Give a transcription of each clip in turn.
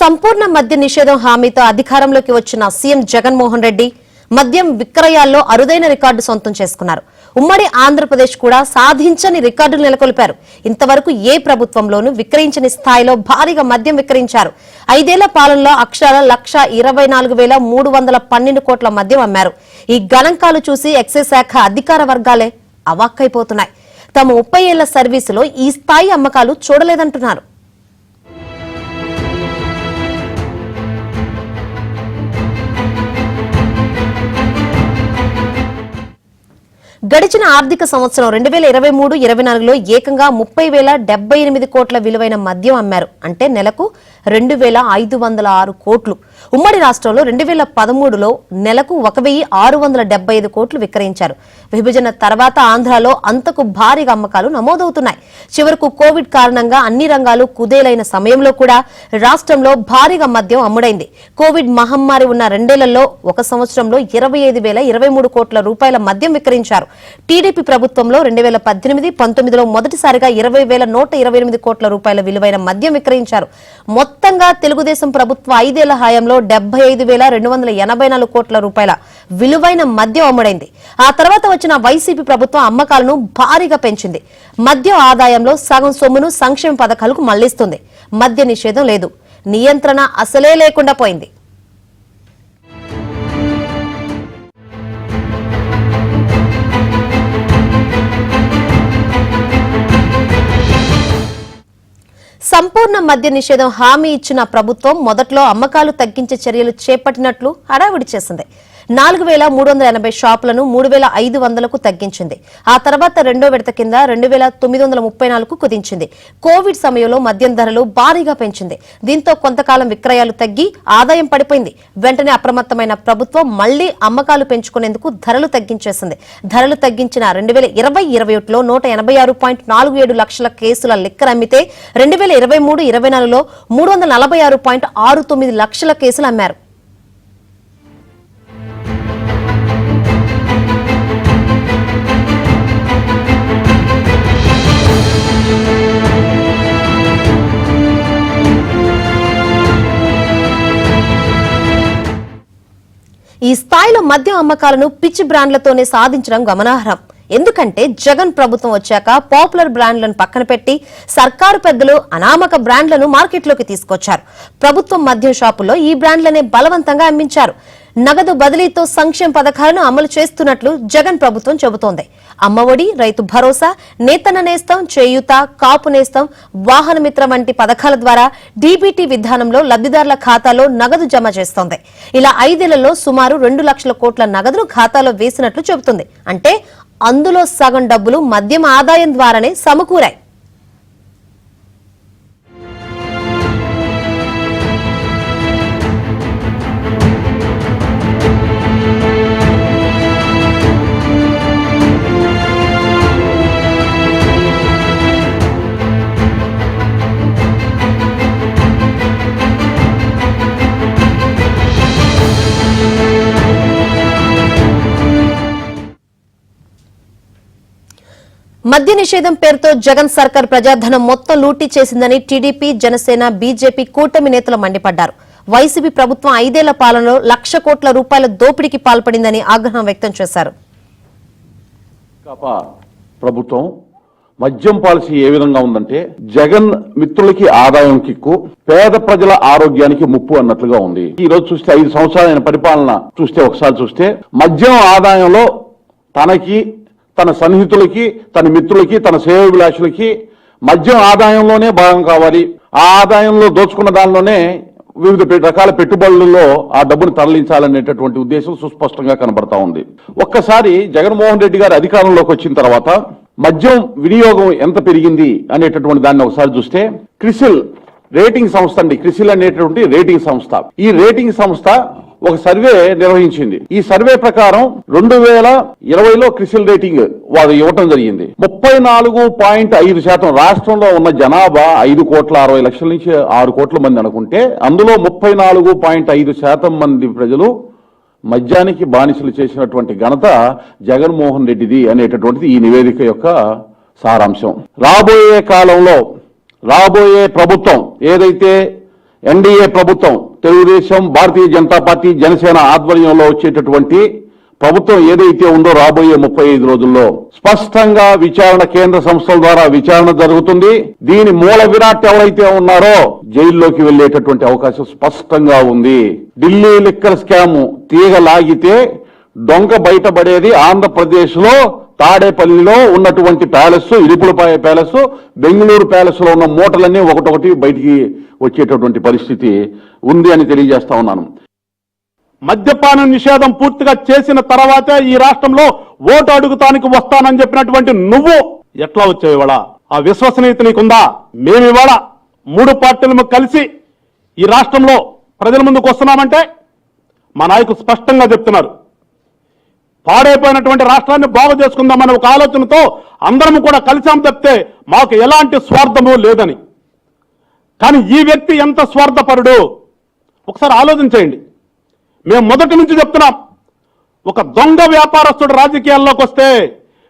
సంపూర్ణ మద్య నిషేధం హామీతో అధికారంలోకి వచ్చిన సీఎం జగన్మోహన్ రెడ్డి మద్యం విక్రయాల్లో అరుదైన రికార్డు సొంతం చేసుకున్నారు. ఉమ్మడి ఆంధ్రప్రదేశ్ కూడా సాధించని రికార్డులు నెలకొల్పారు. ఇంతవరకు ఏ ప్రభుత్వంలోనూ విక్రయించని స్థాయిలో భారీగా మద్యం విక్రయించారు. 5 ఏళ్ల పాలనలో అక్షరాల 1,24,312 కోట్ల మద్యం అమ్మారు. ఈ గణాంకాలు చూసి ఎక్సైజ్ శాఖ అధికార వర్గాలే అవాక్కైపోతున్నాయి. తమ 30 ఏళ్ల సర్వీసులో ఈ స్థాయి అమ్మకాలు చూడలేదంటున్నారు. గడిచిన ఆర్థిక సంవత్సరం 2023-24లో ఏకంగా 30,078 కోట్ల విలువైన మద్యం అమ్మారు. అంటే నెలకు 2,506 కోట్లు. ఉమ్మడి రాష్ట్రంలో 2013లో నెలకు 1,675 కోట్లు విక్రయించారు. విభజన తర్వాత ఆంధ్రాలో అంతకు భారీగా అమ్మకాలు నమోదవుతున్నాయి. చివరకు కోవిడ్ కారణంగా అన్ని రంగాలు కుదేలైన సమయంలో కూడా రాష్ట్రంలో భారీగా మద్యం అమ్ముడైంది. కోవిడ్ మహమ్మారి ఉన్న 2 ఏళ్లలో ఒక సంవత్సరంలో 25,023 కోట్ల రూపాయల మద్యం విక్రయించారు. టీడీపీ ప్రభుత్వంలో 2018-19లో మొదటిసారిగా 20,128 కోట్ల రూపాయల విలువైన మద్యం విక్రయించారు. మొత్తంగా తెలుగుదేశం ప్రభుత్వ 5 ఏళ్ల హయాంలో 75,284 కోట్ల రూపాయల విలువైన మద్యం అమ్ముడైంది. ఆ తర్వాత వచ్చిన వైసీపీ ప్రభుత్వం అమ్మకాలను భారీగా పెంచింది. మద్య ఆదాయంలో సగం సొమ్మును సంక్షేమ పథకాలకు మళ్లిస్తుంది. మద్య నిషేధం లేదు, నియంత్రణ అసలే లేకుండా పోయింది. సంపూర్ణ మద్య నిషేధం హామీ ఇచ్చిన ప్రభుత్వం మొదట్లో అమ్మకాలు తగ్గించే చర్యలు చేపట్టినట్లు హడావిడి చేసింది. 4,380 షాపులను 3,500కు తగ్గించింది. ఆ తర్వాత రెండో విడత కింద 2,934కు కుదించింది. కోవిడ్ సమయంలో మద్యం ధరలు భారీగా పెంచింది. దీంతో కొంతకాలం విక్రయాలు తగ్గి ఆదాయం పడిపోయింది. వెంటనే అప్రమత్తమైన ప్రభుత్వం మళ్లీ అమ్మకాలు పెంచుకునేందుకు ధరలు తగ్గించేసింది. ధరలు తగ్గించిన 2020-21లో 186.47 లక్షల కేసుల లిక్కర్ అమ్మితే 2023-24లో 346.69 లక్షల కేసులు అమ్మారు. ఈ స్థాయిలో మద్యం అమ్మకాలను పిచ్చి బ్రాండ్లతోనే సాధించడం గమనార్హం. ఎందుకంటే జగన్ ప్రభుత్వం వచ్చాక పాపులర్ బ్రాండ్లను పక్కన పెట్టి సర్కారు పెద్దలు అనామక బ్రాండ్లను మార్కెట్లోకి తీసుకొచ్చారు. ప్రభుత్వం మద్యం షాపుల్లో ఈ బ్రాండ్లనే బలవంతంగా అమ్మించారు. నగదు బదిలీతో సంక్షేమ పథకాలను అమలు చేస్తున్నట్లు జగన్ ప్రభుత్వం చెబుతోంది. అమ్మఒడి, రైతు భరోసా, నేతన్న నేస్తం, చేయూత, కాపు నేస్తం, వాహన మిత్ర వంటి పథకాల ద్వారా డీబీటీ విధానంలో లబ్దిదారుల ఖాతాలో నగదు జమ చేస్తోంది. ఇలా 5 ఏళ్లలో సుమారు 2 లక్షల కోట్ల నగదును ఖాతాలో వేసినట్లు చెబుతుంది. అంటే అందులో సగం డబ్బులు మద్యం ఆదాయం ద్వారానే సమకూరాయి. మద్య నిషేధం పేరుతో జగన్ సర్కార్ ప్రజాధనం మొత్తం లూటీ చేసిందని టీడీపీ, జనసేన, బీజేపీ కూటమి నేతలు మండిపడ్డారు. వైసీపీ ప్రభుత్వం 5 ఏళ్ల పాలనలో 1,00,000 కోట్ల రూపాయల దోపిడీకి పాల్పడిందని ఆగ్రహం వ్యక్తం చేశారు. ప్రభుత్వం మద్యం పాలసీ ఏ విధంగా ఉందంటే జగన్ మిత్రులకి ఆదాయం కిక్కు, పేద ప్రజల ఆరోగ్యానికి ముప్పు అన్నట్లుగా ఉంది. ఈ రోజు చూస్తే 5 సంవత్సరాలైన పరిపాలన చూస్తే ఒకసారి చూస్తే మద్యం ఆదాయంలో తనకి, తన సన్నిహితులకి, తన మిత్రులకి, తన శ్రేయోభిలాషులకి మద్యం ఆదాయంలోనే భాగం కావాలి. ఆ ఆదాయంలో దోచుకున్న దానిలోనే వివిధ రకాల పెట్టుబడులలో ఆ డబ్బును తరలించాలనేటటువంటి ఉద్దేశం సుస్పష్టంగా కనబడతా ఉంది. ఒక్కసారి జగన్మోహన్ రెడ్డి గారు అధికారంలోకి వచ్చిన తర్వాత మద్యం వినియోగం ఎంత పెరిగింది అనేటటువంటి దాన్ని ఒకసారి చూస్తే క్రిసిల్ రేటింగ్ సంస్థ అండి, క్రిసిల్ అనేటటువంటి రేటింగ్ సంస్థ, ఈ రేటింగ్ సంస్థ ఒక సర్వే నిర్వహించింది. ఈ సర్వే ప్రకారం 2020లో క్రిసిల్ రేటింగ్ వారు ఇవ్వటం జరిగింది. 34.5% రాష్ట్రంలో ఉన్న జనాభా 5,60,00,000 నుంచి 6 కోట్ల మంది అనుకుంటే అందులో 34.5% మంది ప్రజలు మద్యానికి బానిసలు చేసినటువంటి ఘనత జగన్మోహన్ రెడ్డిది అనేటటువంటిది ఈ నివేదిక యొక్క సారాంశం. రాబోయే కాలంలో రాబోయే ప్రభుత్వం ఏదైతే ఎన్డీఏ ప్రభుత్వం తెలుగుదేశం, భారతీయ జనతా పార్టీ, జనసేన ఆధ్వర్యంలో వచ్చేటటువంటి ప్రభుత్వం ఏదైతే ఉందో రాబోయే 35 రోజుల్లో స్పష్టంగా విచారణ కేంద్ర సంస్థల ద్వారా విచారణ జరుగుతుంది. దీని మూల విరాట్ ఎవరైతే ఉన్నారో జైల్లోకి వెళ్లేటటువంటి అవకాశం స్పష్టంగా ఉంది. ఢిల్లీ లిక్కర్ స్కామ్ తీగ లాగితే దొంగ బయటపడేది ఆంధ్రప్రదేశ్ లో తాడేపల్లిలో ఉన్నటువంటి ప్యాలెస్, ఇరుపులపాయ ప్యాలెస్, బెంగళూరు ప్యాలెస్ లో ఉన్న మూటలన్నీ ఒకటొకటి బయటికి వచ్చేటటువంటి పరిస్థితి ఉంది అని తెలియజేస్తా ఉన్నాను. మద్యపాన నిషేధం పూర్తిగా చేసిన తర్వాతే ఈ రాష్ట్రంలో ఓటు అడుగుతానికి వస్తానని చెప్పినటువంటి నువ్వు ఎట్లా వచ్చావు ఇవాళ? ఆ విశ్వసనీయత నీకుందా? మేము ఇవాళ 3 పార్టీలు కలిసి ఈ రాష్ట్రంలో ప్రజల ముందుకు వస్తున్నామంటే మా నాయకులు స్పష్టంగా చెప్తున్నారు, పాడైపోయినటువంటి రాష్ట్రాన్ని బాగు చేసుకుందామనే ఒక ఆలోచనతో అందరం కూడా కలిసాం తప్పితే మాకు ఎలాంటి స్వార్థము లేదని. కానీ ఈ వ్యక్తి ఎంత స్వార్థపరుడు ఒకసారి ఆలోచించేయండి. మేము మొదటి నుంచి చెప్తున్నాం, ఒక దొంగ వ్యాపారస్తుడు రాజకీయాల్లోకి వస్తే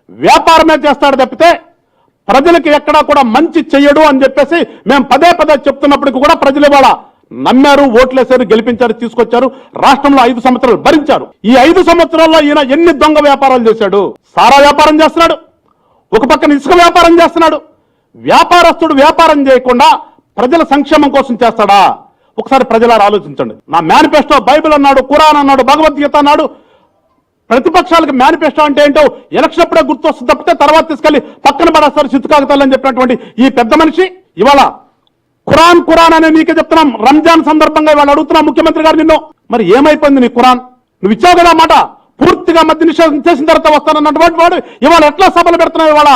వ్యాపారమే చేస్తాడు తప్పితే ప్రజలకి ఎక్కడా కూడా మంచి చెయ్యడు అని చెప్పేసి మేము పదే చెప్తున్నప్పటికీ కూడా ప్రజలు ఇవాళ నమ్మారు, ఓట్లేశారు, గెలిపించారు, తీసుకొచ్చారు. రాష్ట్రంలో 5 సంవత్సరాలు భరించారు. ఈ 5 సంవత్సరాల్లో ఈయన ఎన్ని దొంగ వ్యాపారాలు చేశాడు? సారా వ్యాపారం చేస్తున్నాడు, ఒక పక్కన ఇసుక వ్యాపారం చేస్తున్నాడు. వ్యాపారస్తుడు వ్యాపారం చేయకుండా ప్రజల సంక్షేమం కోసం చేస్తాడా? ఒకసారి ప్రజలారా ఆలోచించండి. నా మేనిఫెస్టో బైబిల్ అన్నాడు, ఖురాన్ అన్నాడు, భగవద్గీత అన్నాడు. ప్రతిపక్షాలకు మేనిఫెస్టో అంటే ఏంటో ఎలక్షన్ అప్పుడే గుర్తొస్తుంది తప్పితే తర్వాత తీసుకెళ్లి పక్కన పడేస్తారు చిత్తుకాగతాలని చెప్పినటువంటి ఈ పెద్ద మనిషి ఇవాళ ఖురాన్ అనే నీకే చెప్తున్నాం. రంజాన్ సందర్భంగా ఇవాళ అడుగుతున్నాం ముఖ్యమంత్రి గారు నిన్ను, మరి ఏమైపోయింది నీ ఖురాన్? నువ్వు ఇచ్చావు కదా మాట, పూర్తిగా మద్య నిషేధం చేసిన తర్వాత వస్తానన్నటువంటి వాడు ఇవాళ ఎట్లా సభలు పెడుతున్నావు? ఇవాళ